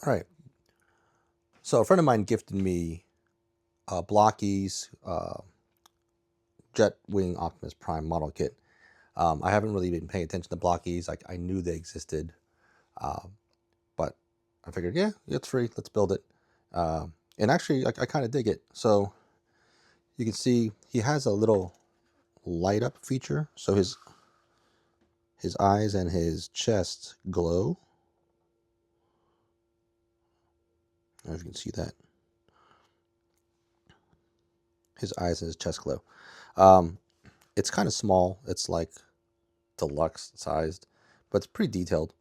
All right. So a friend of mine gifted me Blokees Jetwing Optimus Prime model kit. I haven't really been paying attention to Blokees. I knew they existed, uh, but I figured, yeah, it's free. Let's build it. And actually, I kind of dig it. So you can see he has a little light up feature. So his eyes and his chest glow. I don't know if you can see that. His eyes and his chest glow. Um, it's kind of small. It's like deluxe sized, but it's pretty detailed.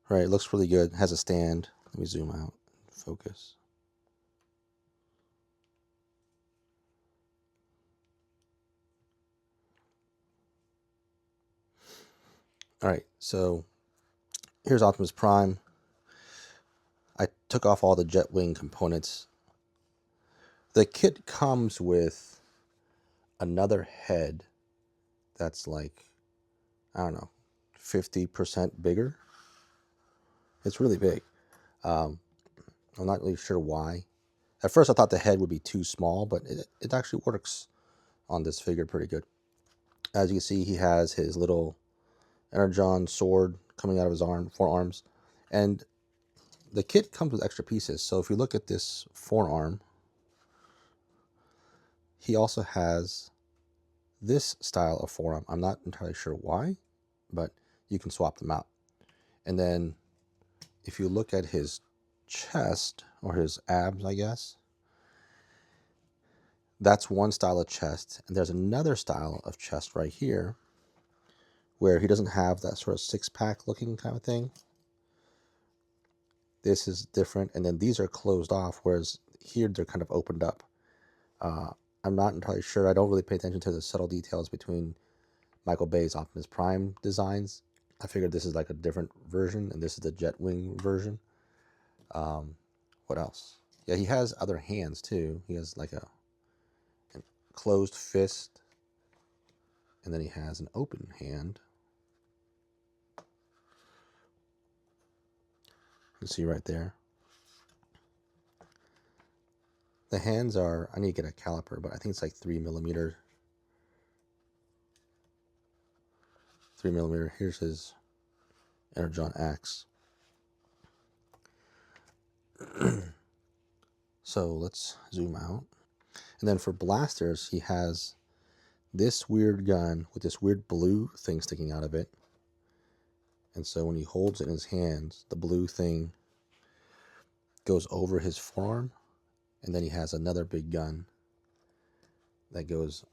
Right, it looks really good. It has a stand. Let me zoom out. Focus. All right, so here's Optimus Prime. I took off all the Jetwing components. The kit comes with another head that's like, I don't know, 50% bigger. It's really big. I'm not really sure why. At first I thought the head would be too small, but it actually works on this figure pretty good. As you can see, he has his little Energon sword coming out of his forearms. And the kit comes with extra pieces. So if you look at this forearm, he also has this style of forearm. I'm not entirely sure why, but you can swap them out. And then if you look at his chest, or his abs, I guess, that's one style of chest. And there's another style of chest right here where he doesn't have that sort of six-pack looking kind of thing. This is different. And then these are closed off, whereas here they're kind of opened up. I'm not entirely sure. I don't really pay attention to the subtle details between Michael Bay's Optimus Prime designs. I figured this is like a different version, and this is the Jetwing version. What else? Yeah, he has other hands too. He has like a closed fist, and then he has an open hand. You can see right there. The hands are, I need to get a caliper, but I think it's like 3mm. 3mm. Here's his Energon axe. So let's zoom out. And then for blasters, he has this weird gun with this weird blue thing sticking out of it. And so when he holds it in his hands, the blue thing goes over his forearm. And then he has another big gun that goes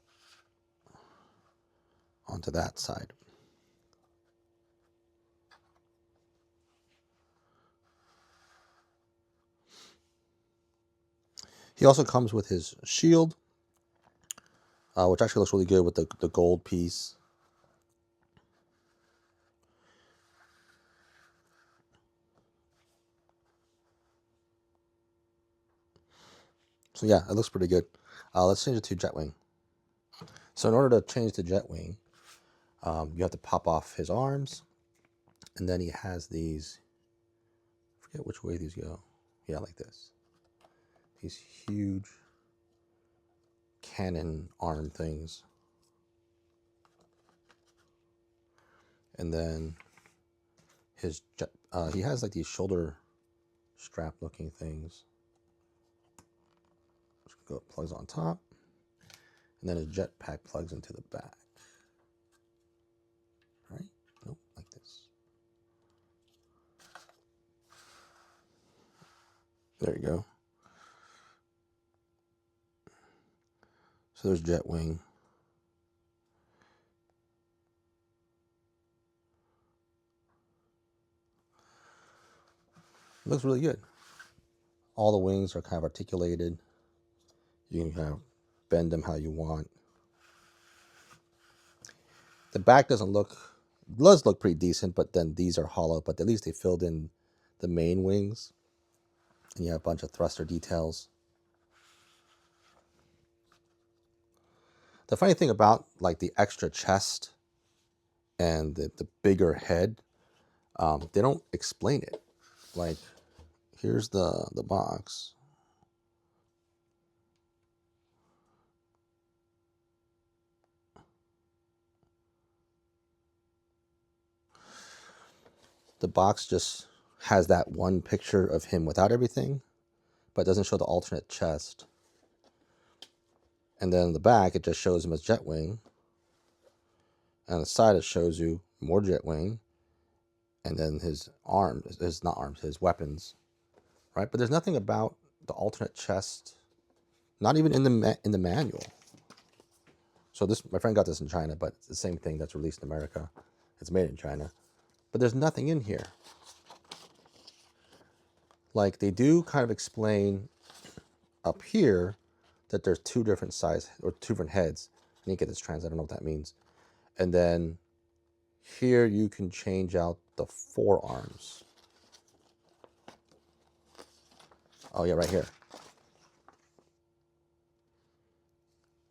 onto that side. He also comes with his shield, which actually looks really good with the gold piece. So yeah, it looks pretty good. Let's change it to Jetwing. So in order to change to Jetwing, you have to pop off his arms, and then he has these, I forget which way these go. Yeah, like this. These huge cannon arm things. And then his he has like these shoulder strap looking things. Go plugs on top, and then his jetpack plugs into the back. Right? Nope, like this. There you go. So there's Jetwing. It looks really good. All the wings are kind of articulated. You can kind of bend them how you want. The back does look pretty decent, but then these are hollow, but at least they filled in the main wings. And you have a bunch of thruster details. The funny thing about like the extra chest and the bigger head They don't explain it. Like, here's the box. The box just has that one picture of him without everything, but doesn't show the alternate chest. And then in the back, it just shows him as Jetwing. And on the side, it shows you more Jetwing. And then his arms, his weapons, right? But there's nothing about the alternate chest, not even in the manual. So this, my friend got this in China, but it's the same thing that's released in America. It's made in China. But there's nothing in here. Like, they do kind of explain up here that there's two different sides or two different heads. I need to get this translated. I don't know what that means. And then here you can change out the forearms. Oh yeah, right here.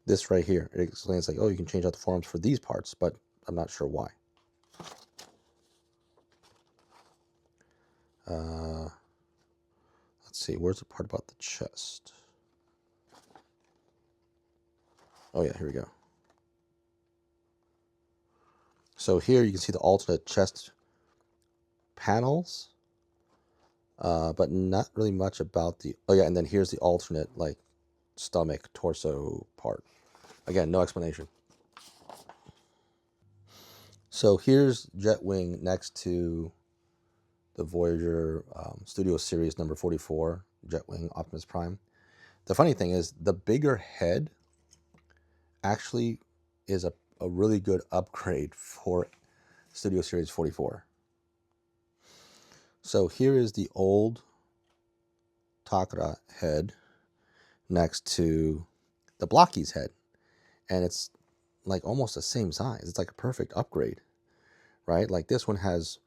This right here, it explains like, oh, you can change out the forearms for these parts, but I'm not sure why. Let's see, where's the part about the chest? Oh yeah, here we go. So here you can see the alternate chest panels, but not really much about the, oh yeah, and then here's the alternate like stomach, torso part. Again, no explanation. So here's Jetwing next to the Voyager Studio Series number 44, Jetwing Optimus Prime. The funny thing is, the bigger head actually is a really good upgrade for Studio Series 44. So here is the old Takara head next to the Blokees head. And it's like almost the same size. It's like a perfect upgrade, right? Like this one has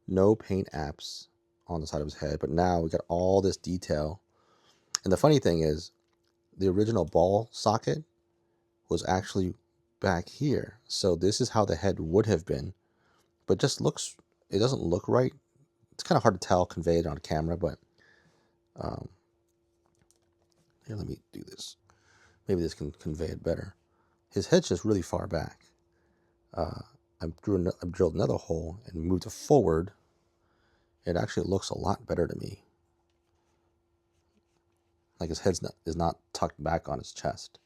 no paint apps on the side of his head, but now we got all this detail. And the funny thing is, the original ball socket was actually back here. So this is how the head would have been, but just looks, it doesn't look right. It's kind of hard to tell, convey it on camera, but here, let me do this. Maybe this can convey it better. His head's just really far back. I drilled another hole and moved it forward. It actually looks a lot better to me. Like his head is not tucked back on his chest.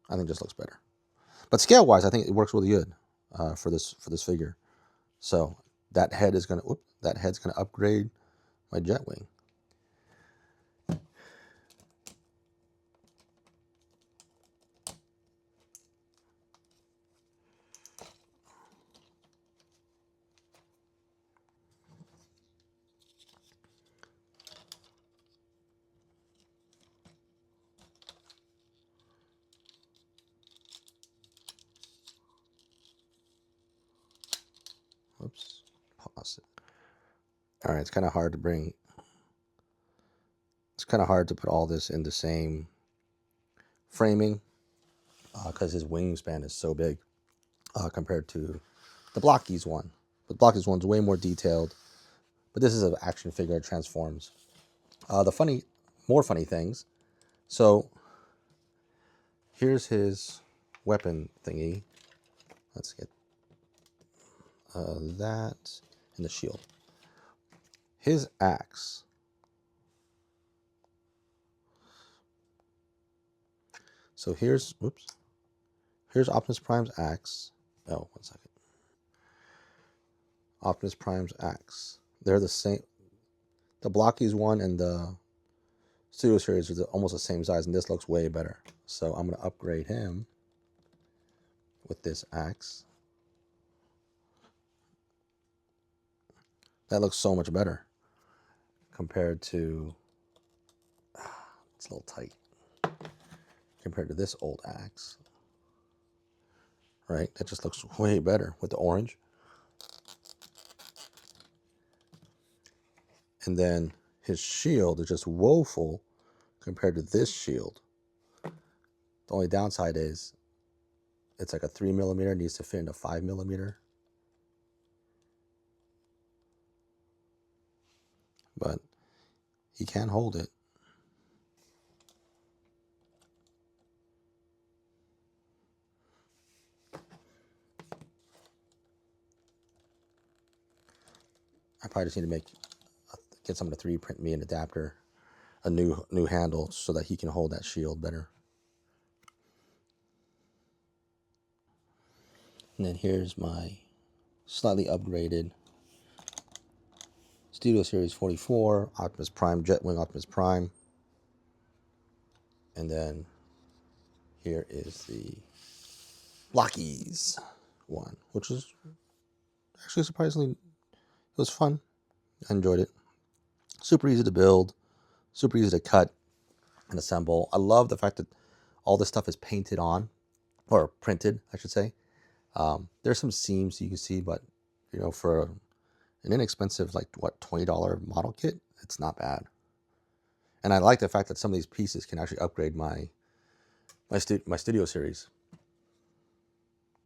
I think it just looks better. But scale-wise, I think it works really good for this figure. So that head is gonna upgrade my Jetwing. Whoops, pause it. All right, it's kind of hard to bring. It's kind of hard to put all this in the same framing because his wingspan is so big compared to the Blokees one. The Blokees one's way more detailed, but this is an action figure that transforms. The more funny things. So here's his weapon thingy. Let's get that and the shield. His axe. So here's Optimus Prime's axe. Oh, 1 second. Optimus Prime's axe. They're the same. The Blokees one and the Studio Series are almost the same size, and this looks way better. So I'm going to upgrade him with this axe. That looks so much better compared to, it's a little tight, compared to this old axe. Right? That just looks way better with the orange. And then his shield is just woeful compared to this shield. The only downside is it's like a 3mm, needs to fit in a 5mm. but he can hold it. I probably just need to get someone to 3D print me an adapter, a new handle, so that he can hold that shield better. And then here's my slightly upgraded Studio Series 44 Optimus Prime, Jetwing Optimus Prime. And then here is the Blokees one, which was actually surprisingly, it was fun. I enjoyed it. Super easy to build, super easy to cut and assemble. I love the fact that all this stuff is painted on, or printed, I should say. There's some seams you can see, but you know, for an inexpensive, like what, $20 model kit, it's not bad. And I like the fact that some of these pieces can actually upgrade my Studio Series.